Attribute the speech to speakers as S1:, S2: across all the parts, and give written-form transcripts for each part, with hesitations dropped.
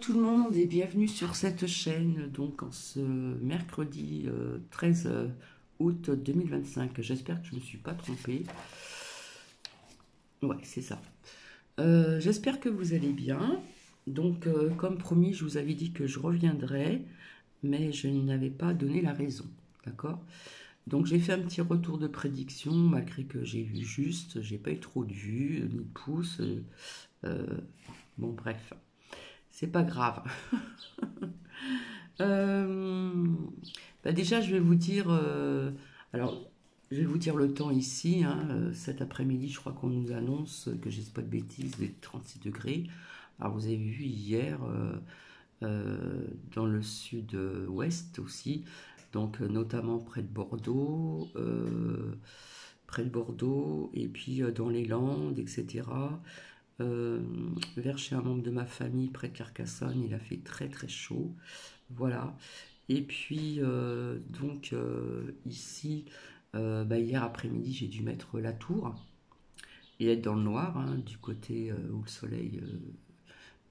S1: Tout le monde et bienvenue sur cette chaîne donc en ce mercredi 13 août 2025. J'espère que je ne me suis pas trompée. Ouais, c'est ça. J'espère que vous allez bien. Donc, comme promis, je vous avais dit que je reviendrai, mais je n'avais pas donné la raison. D'accord? Donc, j'ai fait un petit retour de prédiction, malgré que j'ai vu juste, j'ai pas eu trop de vues, ni de pouces. Euh, bon, bref, c'est pas grave. Euh, déjà, je vais vous dire, alors, je vais vous dire le temps ici, hein, cet après-midi, je crois qu'on nous annonce, que j'ai pas de bêtises, des 36 degrés. Alors, vous avez vu hier, dans le sud-ouest aussi, donc notamment près de Bordeaux, et puis dans les Landes, etc. Euh, Vers chez un membre de ma famille, près de Carcassonne, il a fait très très chaud. Voilà. Et puis, ici, hier après-midi, j'ai dû mettre la tour et être dans le noir, hein, du côté où le soleil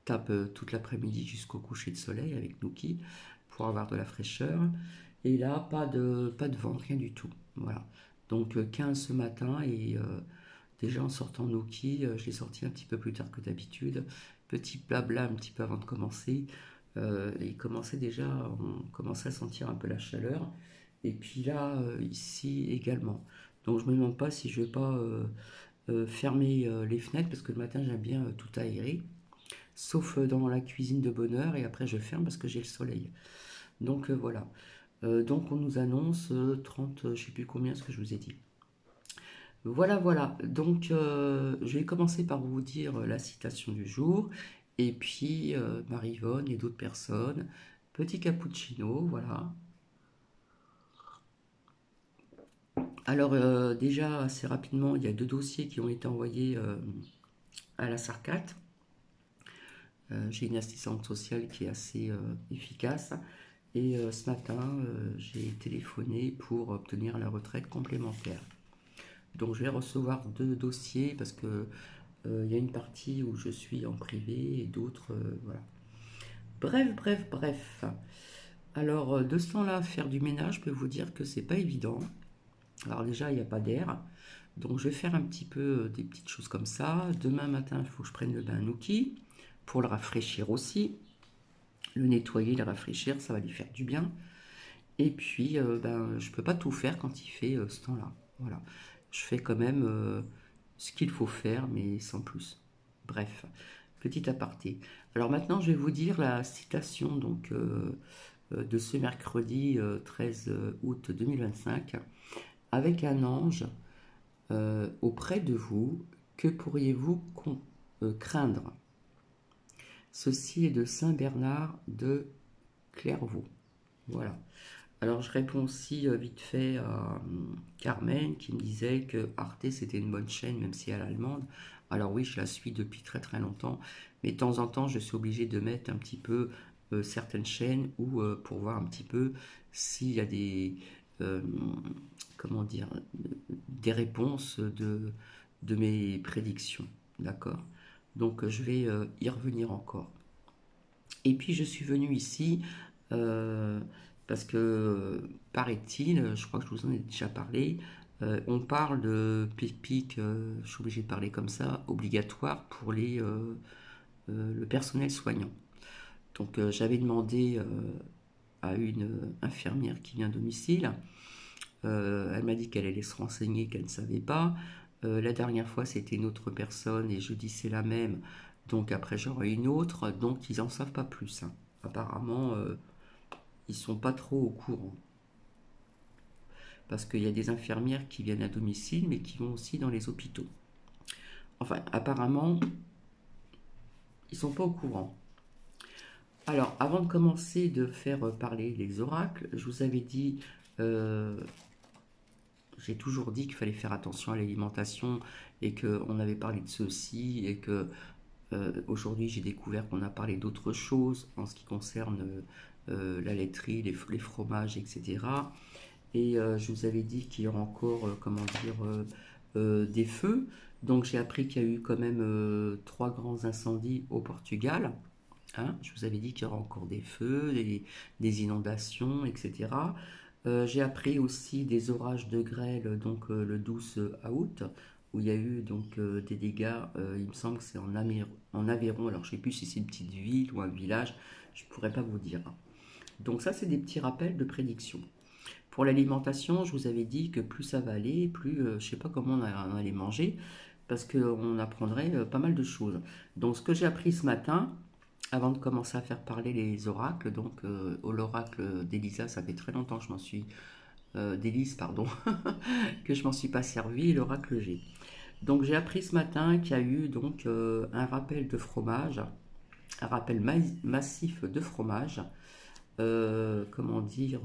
S1: tape toute l'après-midi jusqu'au coucher de soleil avec Nuki pour avoir de la fraîcheur. Et là, pas de vent, rien du tout. Voilà. Donc 15 ce matin et déjà en sortant Nuki, je l'ai sorti un petit peu plus tard que d'habitude. Petit blabla un petit peu avant de commencer. On commençait à sentir un peu la chaleur. Et puis là, ici également. Donc je me demande pas si je vais pas fermer les fenêtres parce que le matin j'aime bien tout aérer, sauf dans la cuisine de bonne heure et après je ferme parce que j'ai le soleil. Donc voilà. Donc on nous annonce 30, je sais plus combien ce que je vous ai dit. Voilà, voilà. Donc, je vais commencer par vous dire la citation du jour. Et puis, Marivonne et d'autres personnes. Petit cappuccino, voilà. Alors, déjà, assez rapidement, il y a deux dossiers qui ont été envoyés à la SARCAT. J'ai une assistante sociale qui est assez efficace. Et ce matin, j'ai téléphoné pour obtenir la retraite complémentaire. Donc, je vais recevoir deux dossiers parce que il y a une partie où je suis en privé et d'autres, voilà. Bref, bref, bref. Alors, de ce temps-là, faire du ménage, je peux vous dire que c'est pas évident. Alors déjà, il n'y a pas d'air. Donc, je vais faire un petit peu des petites choses comme ça. Demain matin, il faut que je prenne le bain Nuki pour le rafraîchir aussi. Le nettoyer, le rafraîchir, ça va lui faire du bien. Et puis, je peux pas tout faire quand il fait ce temps-là. Voilà. Je fais quand même ce qu'il faut faire, mais sans plus. Bref, petit aparté. Alors maintenant, je vais vous dire la citation de ce mercredi 13 août 2025. Avec un ange auprès de vous, que pourriez-vous craindre? Ceci est de Saint Bernard de Clairvaux. Voilà. Alors je réponds aussi vite fait à Carmen qui me disait que Arte c'était une bonne chaîne même si elle est allemande. Alors oui, je la suis depuis très très longtemps, mais de temps en temps je suis obligé de mettre un petit peu certaines chaînes ou pour voir un petit peu s'il y a euh, comment dire, des réponses de mes prédictions. D'accord? Donc je vais y revenir encore. Et puis je suis venu ici euh, parce que, paraît-il, je crois que je vous en ai déjà parlé, on parle de PIC, je suis obligé de parler comme ça, obligatoire pour le personnel soignant. Donc j'avais demandé à une infirmière qui vient à domicile, elle m'a dit qu'elle allait se renseigner, qu'elle ne savait pas. La dernière fois c'était une autre personne et jeudi c'est la même, donc après j'aurai une autre, donc ils n'en savent pas plus, hein. Apparemment, ils sont pas trop au courant. Parce qu'il y a des infirmières qui viennent à domicile, mais qui vont aussi dans les hôpitaux. Enfin, apparemment, ils sont pas au courant. Alors, avant de commencer de faire parler les oracles, je vous avais dit, euh, j'ai toujours dit qu'il fallait faire attention à l'alimentation et qu'on avait parlé de ceci et que aujourd'hui j'ai découvert qu'on a parlé d'autres choses en ce qui concerne la laiterie, les fromages, etc. Et je vous avais dit qu'il y aura encore, comment dire, des feux. Donc j'ai appris qu'il y a eu quand même trois grands incendies au Portugal. Hein, je vous avais dit qu'il y aura encore des feux, des inondations, etc. J'ai appris aussi des orages de grêle, donc le 12 août, où il y a eu donc des dégâts. Il me semble que c'est en Aveyron. Alors je ne sais plus si c'est une petite ville ou un village, je ne pourrais pas vous dire. Donc ça, c'est des petits rappels de prédiction. Pour l'alimentation, je vous avais dit que plus ça va aller, plus je ne sais pas comment on allait manger, parce qu'on apprendrait pas mal de choses. Donc ce que j'ai appris ce matin, avant de commencer à faire parler les oracles, donc l'oracle d'Elisa, ça fait très longtemps que je m'en suis d'Élise, pardon, que je m'en suis pas servi, l'oracle G. Donc j'ai appris ce matin qu'il y a eu donc un rappel de fromage, un rappel massif de fromage. Comment dire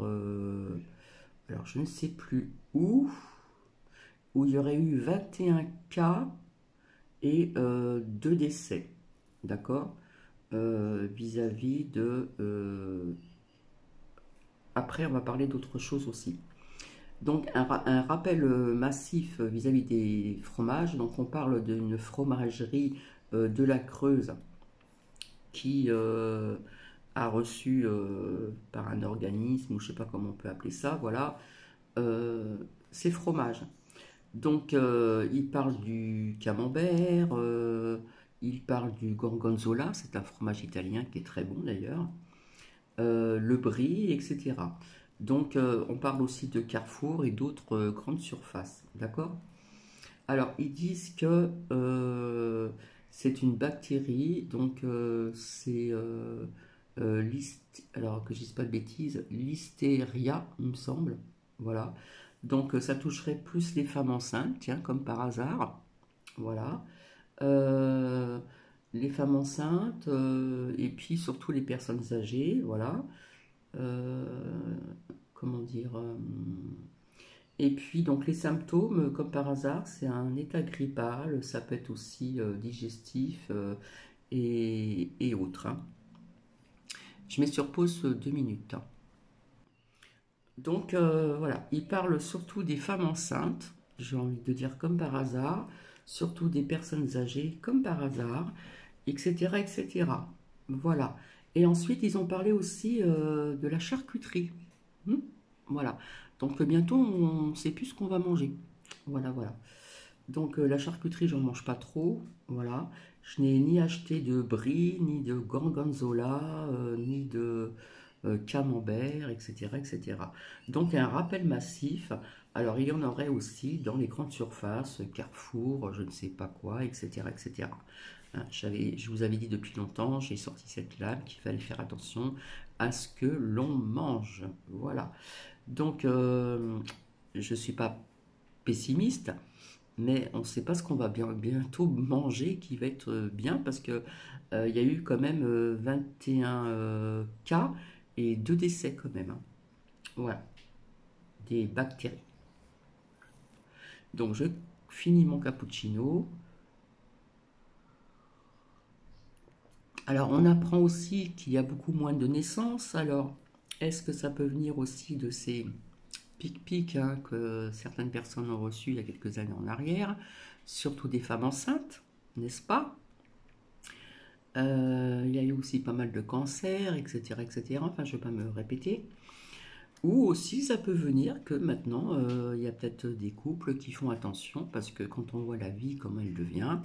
S1: alors je ne sais plus où il y aurait eu 21 cas et 2 décès, d'accord, vis-à-vis de après on va parler d'autre chose aussi. Donc un rappel massif vis-à-vis des fromages. Donc on parle d'une fromagerie de la Creuse qui a reçu par un organisme, ou je ne sais pas comment on peut appeler ça, voilà, ces fromages. Donc il parle du camembert, il parle du gorgonzola, c'est un fromage italien qui est très bon d'ailleurs, le brie, etc. Donc on parle aussi de Carrefour et d'autres grandes surfaces, d'accord. Alors ils disent que c'est une bactérie, donc c'est alors que je dise pas de bêtises, listeria, il me semble, voilà. Donc ça toucherait plus les femmes enceintes, tiens, comme par hasard, voilà. Euh, les femmes enceintes et puis surtout les personnes âgées, voilà. Euh, comment dire et puis donc les symptômes, comme par hasard, c'est un état grippal, ça peut être aussi digestif et autres, hein. Je mets sur pause 2 minutes, hein. Donc voilà, il parle surtout des femmes enceintes, j'ai envie de dire comme par hasard, surtout des personnes âgées comme par hasard, etc. etc. Voilà. Et ensuite, ils ont parlé aussi de la charcuterie. Hmm. Voilà. Donc bientôt, on ne sait plus ce qu'on va manger. Voilà, voilà. Donc la charcuterie, j'en mange pas trop. Voilà. Je n'ai ni acheté de brie, ni de gorgonzola, ni de camembert, etc., etc. Donc un rappel massif. Alors il y en aurait aussi dans les grandes surfaces, Carrefour, je ne sais pas quoi, etc., etc. Hein, je vous avais dit depuis longtemps, j'ai sorti cette lame qu'il fallait faire attention à ce que l'on mange. Voilà. Donc je ne suis pas pessimiste, mais on ne sait pas ce qu'on va bientôt manger qui va être bien parce que il y a eu quand même 21 cas et 2 décès quand même, hein. Voilà, des bactéries. Donc je finis mon cappuccino. Alors on apprend aussi qu'il y a beaucoup moins de naissances. Alors est-ce que ça peut venir aussi de ces pic-pic, hein, que certaines personnes ont reçus il y a quelques années en arrière, surtout des femmes enceintes, n'est-ce pas? Il y a eu aussi pas mal de cancers, etc., etc. Enfin, je ne vais pas me répéter. Ou aussi, ça peut venir que maintenant, il y a peut-être des couples qui font attention parce que quand on voit la vie, comment elle devient,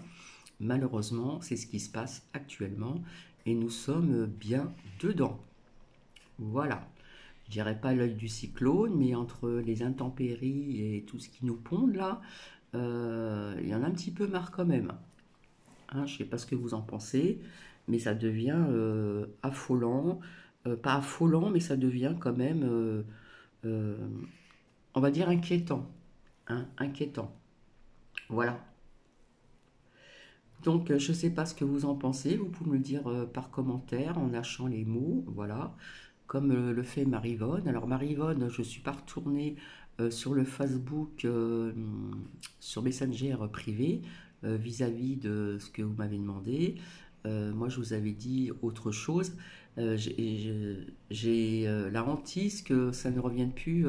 S1: malheureusement, c'est ce qui se passe actuellement et nous sommes bien dedans. Voilà. Je dirais pas l'œil du cyclone, mais entre les intempéries et tout ce qui nous ponde là, il y en a un petit peu marre quand même, hein. Je ne sais pas ce que vous en pensez, mais ça devient affolant. Pas affolant, mais ça devient quand même, euh, on va dire, inquiétant, hein, inquiétant. Voilà. Donc, je ne sais pas ce que vous en pensez. Vous pouvez me le dire par commentaire en lâchant les mots, voilà, comme le fait Marivonne. Alors, Marivonne, je ne suis pas retournée sur le Facebook, sur Messenger privé, vis-à-vis de ce que vous m'avez demandé. Moi, je vous avais dit autre chose. J'ai la hantise que ça ne revienne plus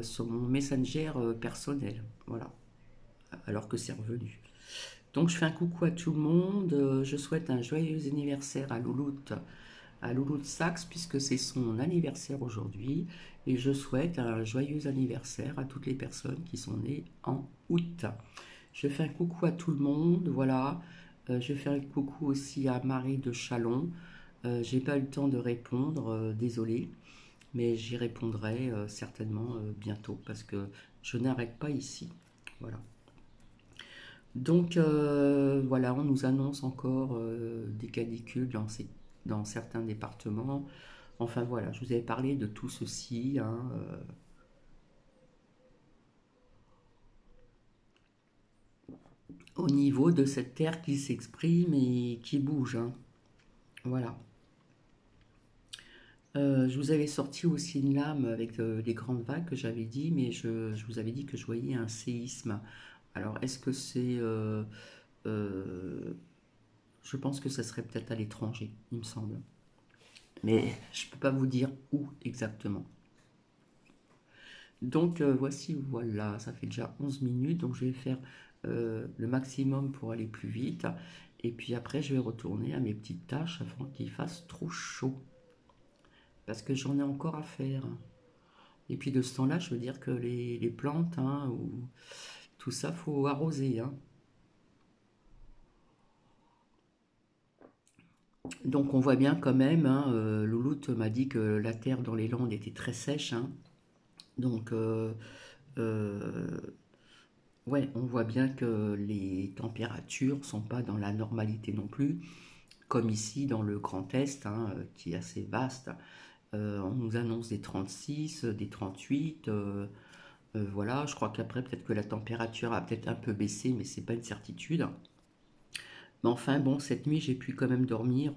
S1: sur mon Messenger personnel. Voilà. Alors que c'est revenu. Donc je fais un coucou à tout le monde. Je souhaite un joyeux anniversaire à Louloute Saxe, puisque c'est son anniversaire aujourd'hui. Et je souhaite un joyeux anniversaire à toutes les personnes qui sont nées en août. Je fais un coucou à tout le monde, voilà. Je fais un coucou aussi à Marie de Chalon. J'ai pas eu le temps de répondre, désolé, mais j'y répondrai certainement bientôt parce que je n'arrête pas ici. Voilà. Donc voilà, on nous annonce encore des canicules dans certains départements. Enfin voilà, je vous avais parlé de tout ceci, hein, au niveau de cette terre qui s'exprime et qui bouge, hein. Voilà. Je vous avais sorti aussi une lame avec les grandes vagues que j'avais dit, mais je vous avais dit que je voyais un séisme. Alors, est-ce que c'est... euh, je pense que ça serait peut-être à l'étranger, il me semble. Mais je ne peux pas vous dire où exactement. Donc, voici, voilà, ça fait déjà 11 minutes, donc je vais faire le maximum pour aller plus vite. Et puis après, je vais retourner à mes petites tâches avant qu'il fasse trop chaud. Parce que j'en ai encore à faire. Et puis de ce temps-là, je veux dire que les plantes, hein, ou tout ça, faut arroser, hein. Donc on voit bien quand même, hein, Louloute m'a dit que la terre dans les Landes était très sèche, hein. Donc euh, ouais, on voit bien que les températures sont pas dans la normalité non plus, comme ici dans le Grand Est, hein, qui est assez vaste. On nous annonce des 36, des 38. Voilà, je crois qu'après, peut-être que la température a peut-être un peu baissé, mais c'est pas une certitude. Mais enfin, bon, cette nuit, j'ai pu quand même dormir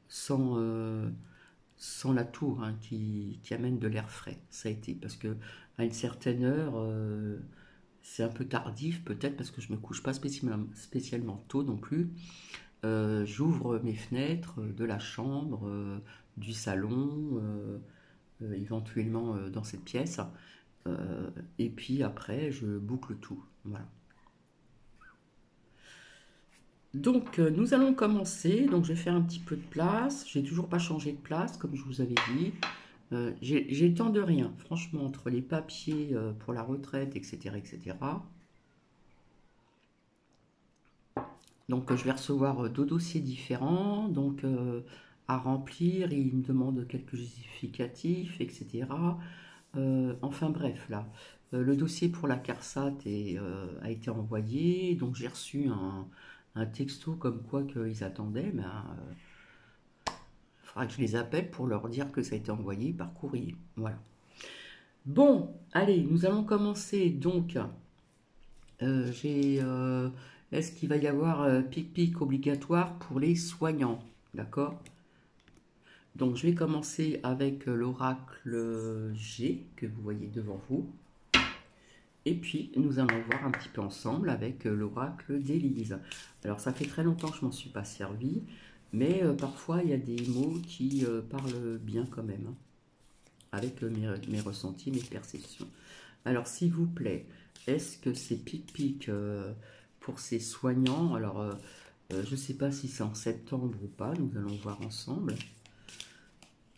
S1: sans, sans la tour, hein, qui amène de l'air frais. Ça a été parce que à une certaine heure, c'est un peu tardif, peut-être parce que je me couche pas spécialement tôt non plus. J'ouvre mes fenêtres de la chambre, du salon, éventuellement dans cette pièce. Et puis après, je boucle tout. Voilà. Donc, nous allons commencer. Donc, je vais faire un petit peu de place. J'ai toujours pas changé de place, comme je vous avais dit. J'ai le temps de rien, franchement, entre les papiers pour la retraite, etc., etc. Donc, je vais recevoir deux dossiers différents, donc à remplir. Il me demande quelques justificatifs, etc. Enfin bref, là, le dossier pour la CARSAT a été envoyé, donc j'ai reçu un texto comme quoi qu'ils attendaient, mais il faudra que je les appelle pour leur dire que ça a été envoyé par courrier. Voilà. Bon, allez, nous allons commencer. Donc, j'ai, est-ce qu'il va y avoir pic-pic obligatoire pour les soignants? D'accord? Donc, je vais commencer avec l'oracle G que vous voyez devant vous. Et puis, nous allons voir un petit peu ensemble avec l'oracle d'Élise. Alors, ça fait très longtemps que je ne m'en suis pas servi, mais parfois, il y a des mots qui parlent bien quand même, hein, avec mes ressentis, mes perceptions. Alors, s'il vous plaît, est-ce que c'est pic-pic pour ces soignants? Alors, je ne sais pas si c'est en septembre ou pas, nous allons voir ensemble.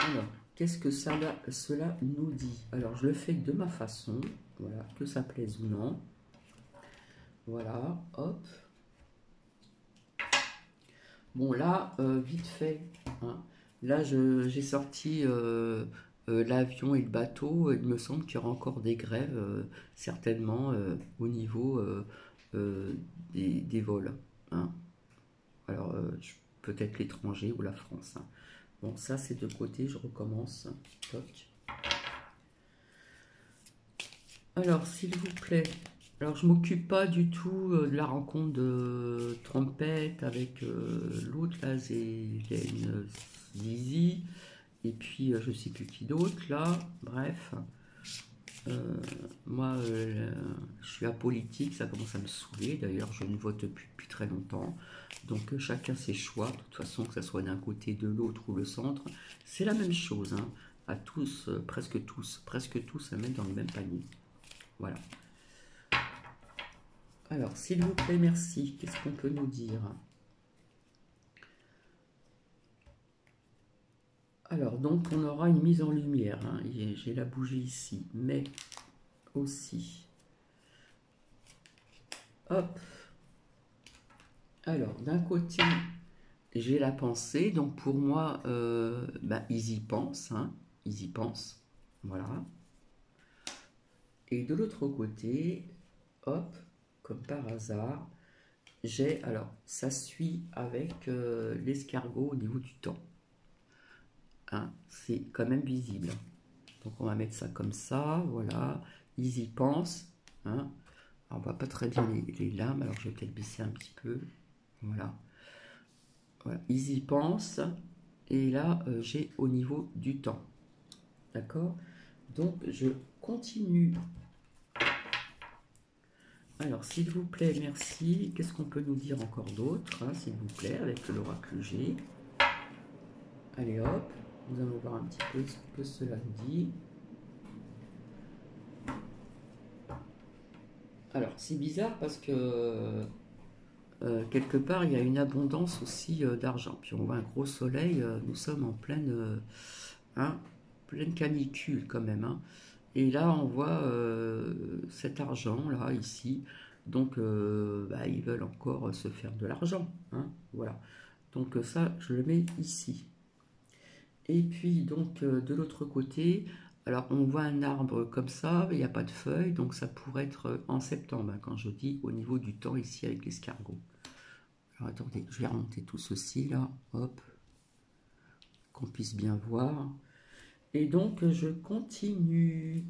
S1: Alors, qu'est-ce que cela nous dit? Alors, je le fais de ma façon, voilà, que ça plaise ou non. Voilà, hop. Bon, là, vite fait, hein, là, j'ai sorti l'avion et le bateau. Il me semble qu'il y aura encore des grèves, certainement, au niveau des vols, hein. Alors, peut-être l'étranger ou la France, hein. Bon, ça, c'est de côté, je recommence. Toc. Alors, s'il vous plaît, alors je m'occupe pas du tout de la rencontre de Trompette avec l'autre, là, Zélène Zizi, et puis je sais plus qui d'autre, là, bref. Euh, moi, je suis apolitique, ça commence à me saouler, d'ailleurs, je ne vote plus depuis très longtemps. Donc, chacun ses choix, de toute façon, que ce soit d'un côté, de l'autre ou le centre, c'est la même chose, hein, à tous, presque tous à mettre dans le même panier. Voilà. Alors, s'il vous plaît, merci. Qu'est-ce qu'on peut nous dire? Alors, donc, on aura une mise en lumière. Hein. J'ai la bougie ici, mais aussi. Hop. Alors, d'un côté, j'ai la pensée. Donc, pour moi, ils y pensent. Hein. Ils y pensent. Voilà. Et de l'autre côté, hop, comme par hasard, j'ai, alors, ça suit avec l'escargot au niveau du temps. Hein, c'est quand même visible. Donc, on va mettre ça comme ça, voilà. Ils y pensent. Hein. Alors, on voit pas très bien les lames, alors je vais peut-être baisser un petit peu. Voilà. Voilà. Ils y pensent. Et là, j'ai au niveau du temps. D'accord? Donc, je continue. Alors, s'il vous plaît, merci. Qu'est-ce qu'on peut nous dire encore d'autre, hein, s'il vous plaît, avec l'oracle G? Allez, hop. Nous allons voir un petit peu ce que cela nous dit. Alors, c'est bizarre parce que quelque part, il y a une abondance aussi d'argent. Puis on voit un gros soleil, nous sommes en hein, pleine canicule quand même. Hein. Et là, on voit cet argent-là, ici. Donc, ils veulent encore se faire de l'argent. Hein, voilà. Donc ça, je le mets ici. Et puis, donc, de l'autre côté, alors on voit un arbre comme ça, il n'y a pas de feuilles, donc ça pourrait être en septembre, hein, quand je dis au niveau du temps ici avec l'escargot. Alors attendez, je vais remonter tout ceci là, hop, qu'on puisse bien voir. Et donc, je continue.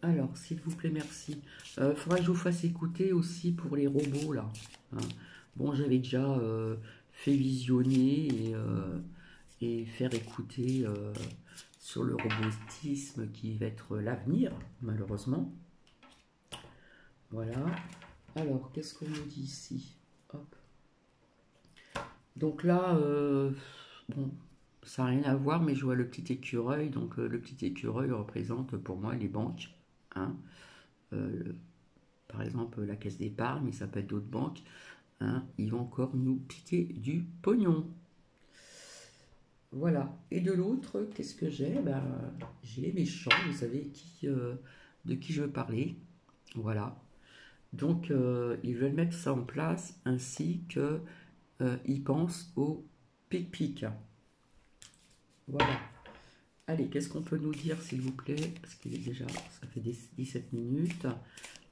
S1: Alors, s'il vous plaît, merci. Faudra que je vous fasse écouter aussi pour les robots, là. Hein. Bon, j'avais déjà fait visionner et faire écouter sur le robotisme qui va être l'avenir, malheureusement. Voilà. Alors, qu'est-ce qu'on nous dit ici? Hop. Donc là, bon, ça n'a rien à voir, mais je vois le petit écureuil. Donc, le petit écureuil représente pour moi les banques. Hein. Par exemple, la caisse d'épargne, mais ça peut être d'autres banques. Hein. Ils vont encore nous piquer du pognon. Voilà. Et de l'autre, qu'est-ce que j'ai? J'ai les méchants, vous savez de qui je veux parler. Voilà. Donc, ils veulent mettre ça en place ainsi que ils pensent au pic-pic. Voilà. Allez, qu'est-ce qu'on peut nous dire, s'il vous plaît? Parce qu'il est déjà, ça fait 17 minutes.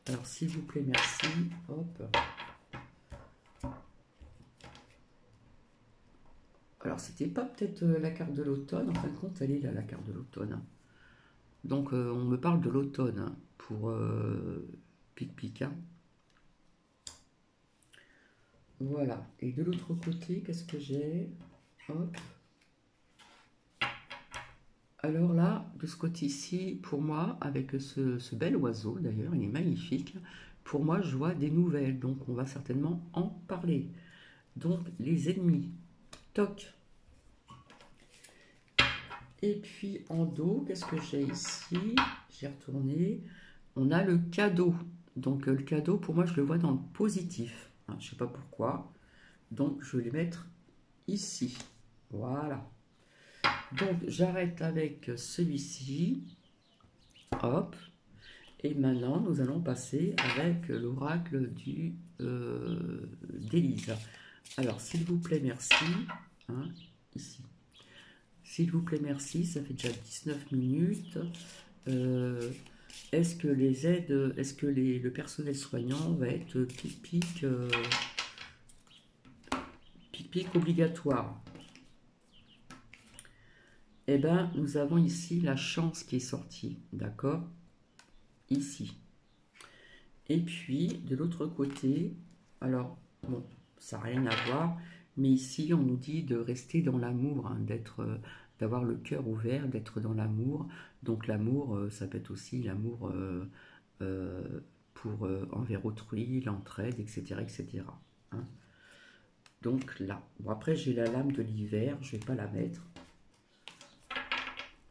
S1: Alors, s'il vous plaît, merci. Hop. Alors, c'était pas peut-être la carte de l'automne. En fin de compte, elle est là, la carte de l'automne. Donc, on me parle de l'automne hein, pour pic-pic. Hein. Voilà. Et de l'autre côté, qu'est-ce que j'ai? Hop. Alors là, de ce côté-ci, pour moi, avec ce bel oiseau, d'ailleurs, il est magnifique. Pour moi, je vois des nouvelles. Donc, on va certainement en parler. Donc, les ennemis. Toc. Et puis, en dos, qu'est-ce que j'ai ici? J'ai retourné. On a le cadeau. Donc, le cadeau, pour moi, je le vois dans le positif. Hein, je ne sais pas pourquoi. Donc, je vais le mettre ici. Voilà. Donc, j'arrête avec celui-ci. Hop. Et maintenant, nous allons passer avec l'oracle d'Élise. Alors, s'il vous plaît, merci. Hein, ici. S'il vous plaît, merci. Ça fait déjà 19 minutes. Est-ce que les aides, est-ce que le personnel soignant va être pic-pic obligatoire? Eh bien, nous avons ici la chance qui est sortie, d'accord? Ici. Et puis, de l'autre côté, alors, bon, ça n'a rien à voir, mais ici, on nous dit de rester dans l'amour, hein, d'avoir le cœur ouvert, d'être dans l'amour. Donc, l'amour, ça peut être aussi l'amour envers autrui, l'entraide, etc., etc. Hein. Donc, là. Bon, après, j'ai la lame de l'hiver, je ne vais pas la mettre.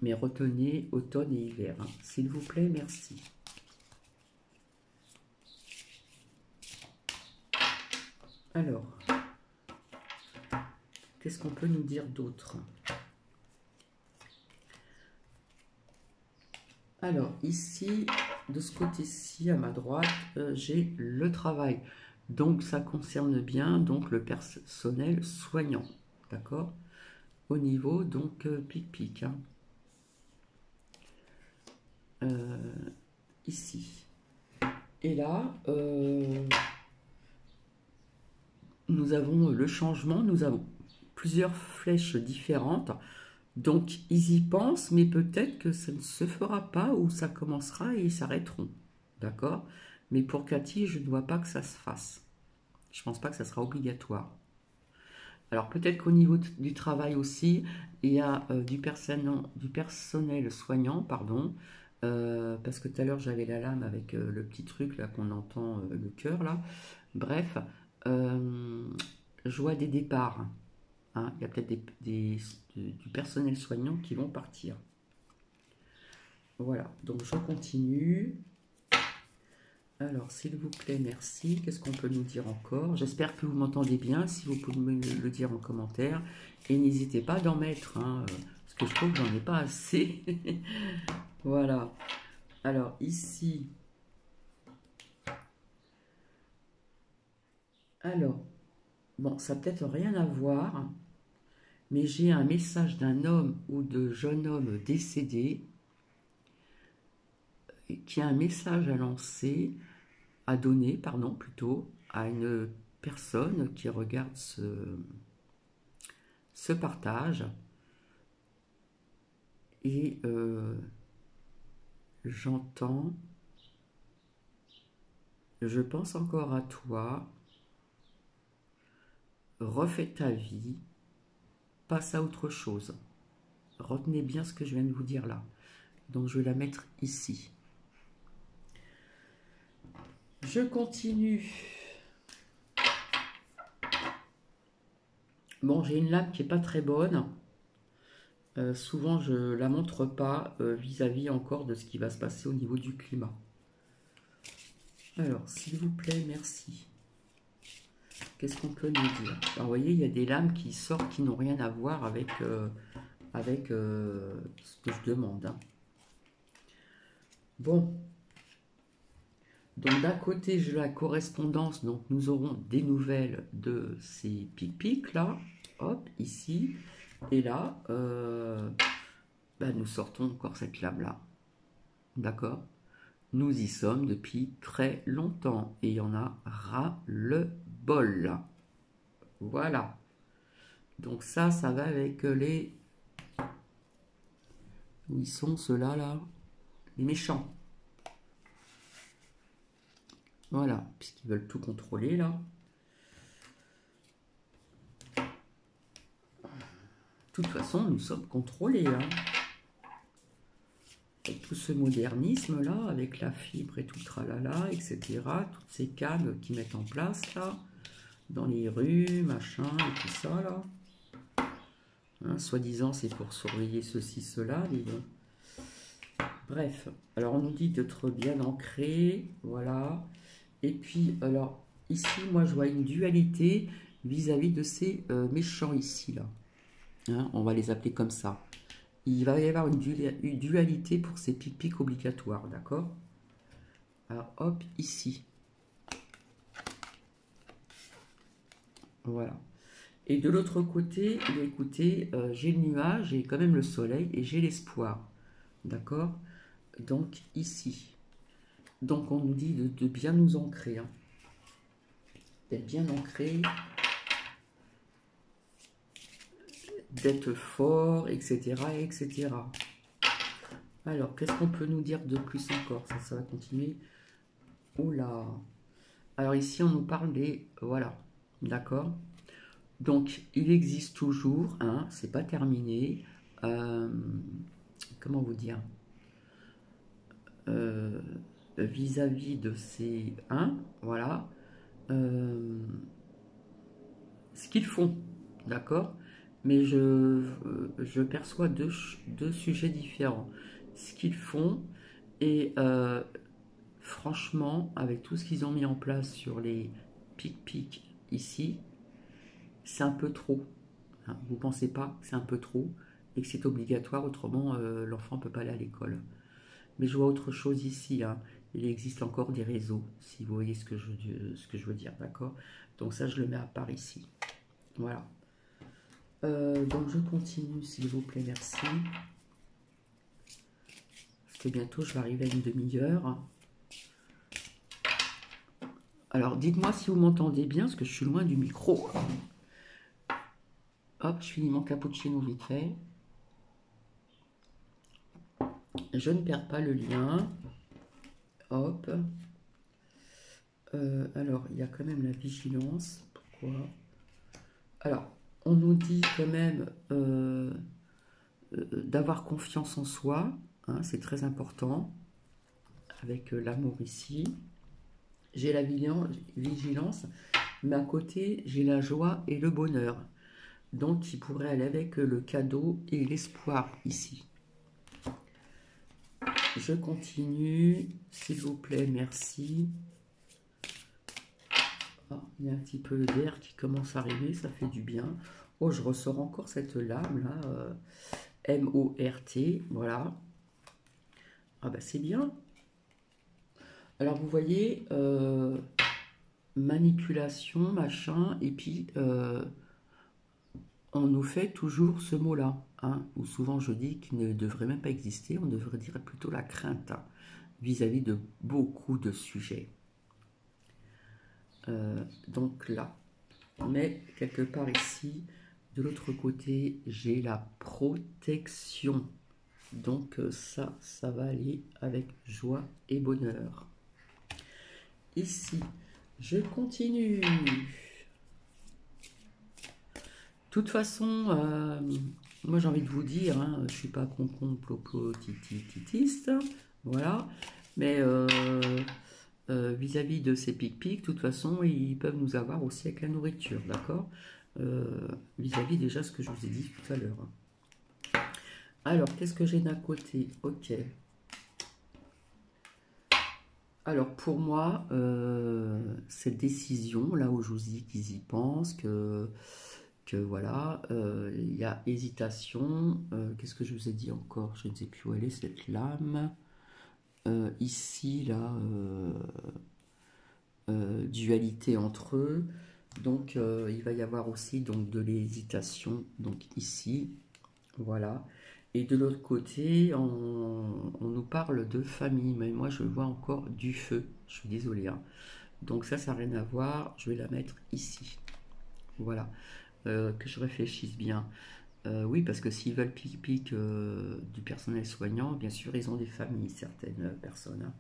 S1: Mais retenez automne et hiver. Hein. S'il vous plaît, merci. Alors, qu'est-ce qu'on peut nous dire d'autre? Alors, ici, de ce côté-ci, à ma droite, j'ai le travail. Donc, ça concerne bien donc le personnel soignant. D'accord? Au niveau, donc, pic-pic. Hein. Ici. Et là, nous avons le changement, nous avons plusieurs flèches différentes. Donc, ils y pensent, mais peut-être que ça ne se fera pas ou ça commencera et ils s'arrêteront. D'accord? Mais pour Cathy, je ne vois pas que ça se fasse. Je ne pense pas que ça sera obligatoire. Alors, peut-être qu'au niveau du travail aussi, il y a du personnel soignant, pardon, parce que tout à l'heure, j'avais la lame avec le petit truc là qu'on entend, le cœur là. Bref, euh, je vois des départs. Hein. Il y a peut-être du personnel soignant qui vont partir. Voilà, donc je continue. Alors, s'il vous plaît, merci. Qu'est-ce qu'on peut nous dire encore? J'espère que vous m'entendez bien, si vous pouvez me le dire en commentaire. Et n'hésitez pas d'en mettre, hein, parce que je trouve que j'en ai pas assez. Voilà. Alors, ici. Alors, bon, ça n'a peut-être rien à voir, mais j'ai un message d'un homme ou de jeune homme décédé qui a un message à lancer, à donner, pardon, plutôt, à une personne qui regarde ce partage. Et j'entends, je pense encore à toi, refais ta vie, passe à autre chose. Retenez bien ce que je viens de vous dire là. Donc je vais la mettre ici. Je continue. Bon, j'ai une lame qui n'est pas très bonne. Souvent, je ne la montre pas vis-à-vis encore de ce qui va se passer au niveau du climat. Alors, s'il vous plaît, merci. Qu'est-ce qu'on peut nous dire? Alors, vous voyez, il y a des lames qui sortent qui n'ont rien à voir avec, ce que je demande. Hein. Bon. Donc, d'un côté, j'ai la correspondance. Donc, nous aurons des nouvelles de ces pic-pics là. Hop, ici. Et là, nous sortons encore cette lame-là. D'accord? Nous y sommes depuis très longtemps. Et il y en a ras-le-bol. Voilà. Donc ça va avec les... Où ils sont ceux-là, là? Les méchants. Voilà, puisqu'ils veulent tout contrôler, là. De toute façon, nous sommes contrôlés, hein. Avec tout ce modernisme-là, avec la fibre et tout le tralala, etc. Toutes ces câbles qu'ils mettent en place, là, dans les rues, machin, et tout ça, là. Hein, soi-disant, c'est pour surveiller ceci, cela, mais bon. Bref, alors on nous dit d'être bien ancré, voilà. Et puis, alors, ici, moi, je vois une dualité vis-à-vis de ces méchants ici, là. Hein, on va les appeler comme ça. Il va y avoir une dualité pour ces pic-pics obligatoires, d'accord? Alors, hop, ici. Voilà. Et de l'autre côté, écoutez, j'ai le nuage, j'ai quand même le soleil et j'ai l'espoir. D'accord? Donc, ici. Donc, on nous dit de bien nous ancrer. Hein. D'être bien ancré. D'être fort, etc., etc. Alors, qu'est-ce qu'on peut nous dire de plus encore? Ça va continuer. Oula. Alors ici, on nous parle des... Voilà. D'accord? Donc, il existe toujours, hein, c'est pas terminé. Comment vous dire? Vis-à-vis de ces... Hein, voilà. Ce qu'ils font. D'accord? Mais je perçois deux sujets différents. Ce qu'ils font et franchement, avec tout ce qu'ils ont mis en place sur les pic-pics ici, c'est un peu trop. Hein. Vous ne pensez pas que c'est un peu trop et que c'est obligatoire, autrement l'enfant ne peut pas aller à l'école. Mais je vois autre chose ici. Hein. Il existe encore des réseaux, si vous voyez ce que je veux dire, d'accord? Donc ça, je le mets à part ici. Voilà. Donc je continue, s'il vous plaît, merci. Parce que bientôt, je vais arriver à une demi-heure. Alors, dites-moi si vous m'entendez bien, parce que je suis loin du micro. Hop, je finis mon cappuccino vite fait. Je ne perds pas le lien. Hop. Alors, il y a quand même la vigilance. Pourquoi? Alors, on nous dit quand même d'avoir confiance en soi. Hein, c'est très important. Avec l'amour ici. J'ai la vigilance, mais à côté, j'ai la joie et le bonheur. Donc, il pourrait aller avec le cadeau et l'espoir ici. Je continue, s'il vous plaît, merci. Oh, il y a un petit peu d'air qui commence à arriver, ça fait du bien. Oh, je ressors encore cette lame là, M-O-R-T, voilà. Ah bah c'est bien. Alors vous voyez, manipulation, machin, et puis on nous fait toujours ce mot-là, hein, où souvent je dis qu'il ne devrait même pas exister, on devrait dire plutôt la crainte vis-à-vis de beaucoup de sujets. Donc là, mais quelque part ici, de l'autre côté, j'ai la protection. Donc ça va aller avec joie et bonheur. Ici, je continue. De toute façon, moi j'ai envie de vous dire, hein, je ne suis pas complotitiste, voilà, mais vis-à-vis de ces pic-pics, de toute façon, ils peuvent nous avoir aussi avec la nourriture, d'accord? Vis-à-vis déjà ce que je vous ai dit tout à l'heure. Alors, qu'est-ce que j'ai d'un côté? Ok. Alors, pour moi, cette décision, là où je vous dis qu'ils y pensent, que voilà, il y a hésitation. Qu'est-ce que je vous ai dit encore? Je ne sais plus où elle est, cette lame. Ici, là, dualité entre eux. Donc, il va y avoir aussi donc, de l'hésitation. Donc, ici, voilà. Et de l'autre côté, on nous parle de famille. Mais moi, je vois encore du feu. Je suis désolée. Hein. Donc, ça n'a rien à voir. Je vais la mettre ici. Voilà. Que je réfléchisse bien. Oui, parce que s'ils veulent pic-pic du personnel soignant, bien sûr, ils ont des familles, certaines personnes. Hein.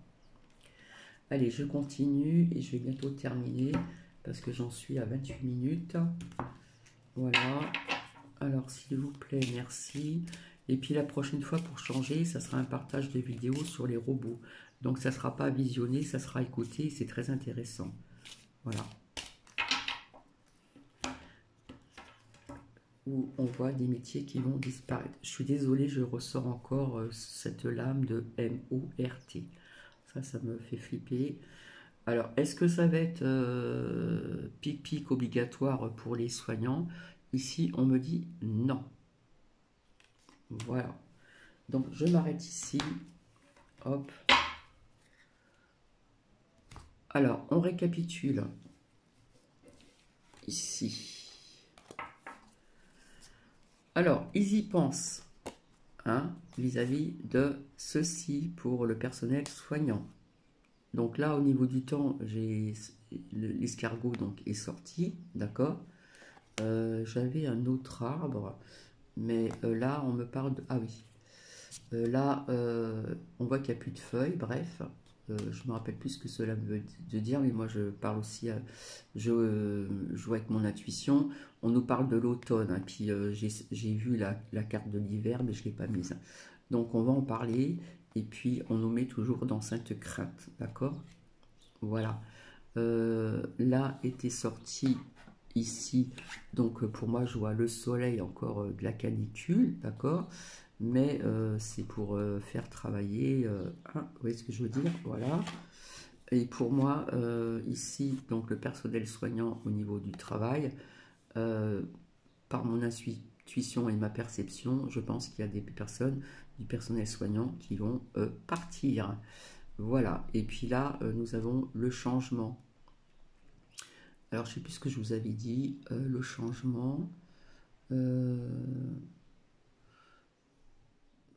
S1: Allez, je continue et je vais bientôt terminer parce que j'en suis à 28 minutes. Voilà. Alors, s'il vous plaît, merci. Et puis la prochaine fois, pour changer, ça sera un partage de vidéos sur les robots. Donc, ça ne sera pas visionné, ça sera écouté. C'est très intéressant. Voilà. Où on voit des métiers qui vont disparaître. Je suis désolée, je ressors encore cette lame de M-O-R-T. Ça me fait flipper. Alors, est-ce que ça va être pic-pic obligatoire pour les soignants? Ici, on me dit non. Voilà. Donc, je m'arrête ici. Hop. Alors, on récapitule. Ici. Alors, ils y pensent, hein, vis-à-vis de ceci pour le personnel soignant. Donc là, au niveau du temps, j'ai l'escargot donc est sorti, d'accord. J'avais un autre arbre, mais là, on me parle de... Ah oui. Là, on voit qu'il n'y a plus de feuilles, bref. Je ne me rappelle plus ce que cela veut dire, mais moi je parle aussi, je joue avec mon intuition. On nous parle de l'automne, hein, puis j'ai vu la carte de l'hiver, mais je ne l'ai pas mise. Donc on va en parler, et puis on nous met toujours dans Sainte Crainte, d'accord? Voilà. Là était sorti ici, donc pour moi je vois le soleil, encore de la canicule, d'accord? Mais c'est pour faire travailler, hein, vous voyez ce que je veux dire, voilà. Et pour moi, ici, donc le personnel soignant au niveau du travail, euh, par mon intuition et ma perception, je pense qu'il y a des personnes du personnel soignant qui vont partir. Voilà. Et puis là, nous avons le changement. Alors, je ne sais plus ce que je vous avais dit. Le changement. euh,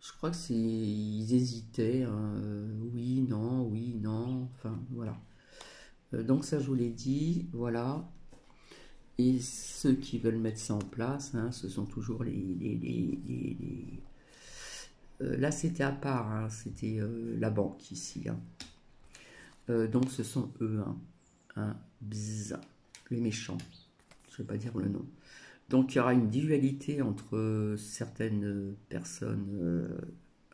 S1: je crois que c'est. Ils hésitaient, hein, oui, non. Enfin, voilà. Donc, ça, je vous l'ai dit. Voilà. Et ceux qui veulent mettre ça en place, hein, ce sont toujours là, c'était à part, hein, c'était la banque ici, hein. Donc, ce sont eux, hein, hein, bzz, les méchants. Je ne vais pas dire le nom. Donc, il y aura une dualité entre certaines personnes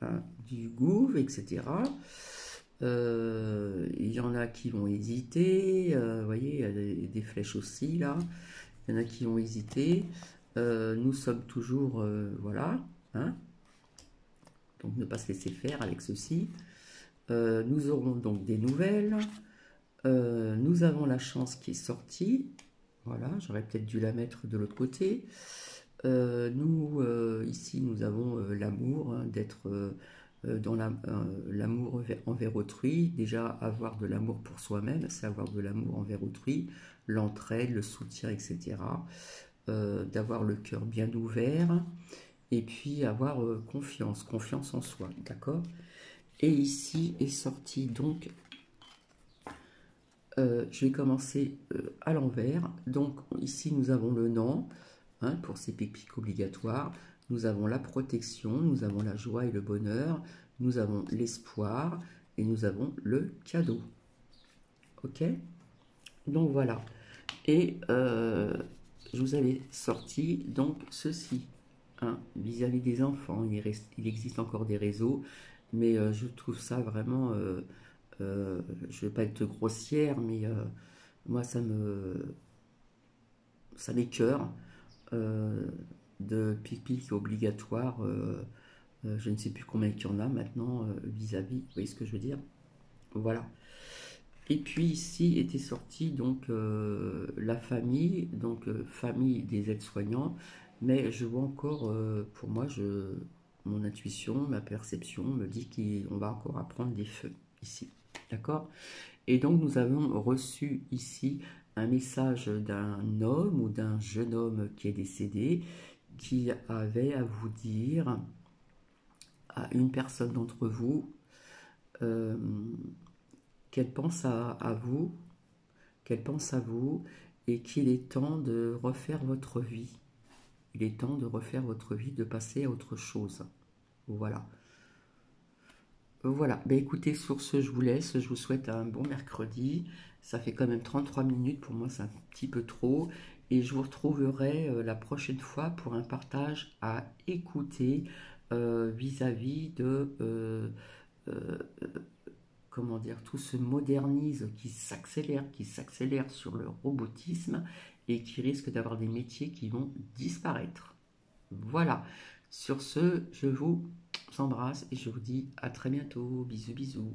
S1: hein, du gouv, etc. Il y en a qui vont hésiter. Vous voyez, il y a des flèches aussi, là. Il y en a qui ont hésité. Nous sommes toujours, voilà, hein, donc ne pas se laisser faire avec ceci. Nous aurons donc des nouvelles. Nous avons la chance qui est sortie. Voilà, j'aurais peut-être dû la mettre de l'autre côté. Ici, nous avons l'amour, hein, d'être dans l'amour envers autrui. Déjà, avoir de l'amour pour soi-même, c'est avoir de l'amour envers autrui, l'entraide, le soutien, etc. D'avoir le cœur bien ouvert et puis avoir confiance en soi, d'accord? Et ici est sorti donc, je vais commencer à l'envers. Donc ici nous avons le non, hein, pour ces pics obligatoires. Nous avons la protection, nous avons la joie et le bonheur, nous avons l'espoir et nous avons le cadeau. Ok? Donc voilà. Et je vous avais sorti donc ceci, hein, vis-à-vis des enfants. Il existe encore des réseaux, mais je trouve ça vraiment, je ne vais pas être grossière, mais moi ça m'écœure, euh, de pipi obligatoire. Je ne sais plus combien il y en a maintenant vis-à-vis, vous voyez ce que je veux dire? Voilà. Et puis ici était sortie donc la famille, donc famille des aides-soignants, mais je vois encore, pour moi, mon intuition, ma perception me dit qu'on va encore apprendre des feux ici, d'accord? Et donc nous avons reçu ici un message d'un homme ou d'un jeune homme qui est décédé, qui avait à vous dire à une personne d'entre vous euh, qu'elle pense à vous, qu'elle pense à vous et qu'il est temps de refaire votre vie. Il est temps de refaire votre vie, de passer à autre chose. Voilà. Voilà. Ben écoutez, sur ce, je vous laisse. Je vous souhaite un bon mercredi. Ça fait quand même 33 minutes. Pour moi, c'est un petit peu trop. Et je vous retrouverai la prochaine fois pour un partage à écouter vis-à-vis de euh, comment dire, tout se modernise, qui s'accélère sur le robotisme et qui risque d'avoir des métiers qui vont disparaître. Voilà. Sur ce, je vous embrasse et je vous dis à très bientôt. Bisous, bisous.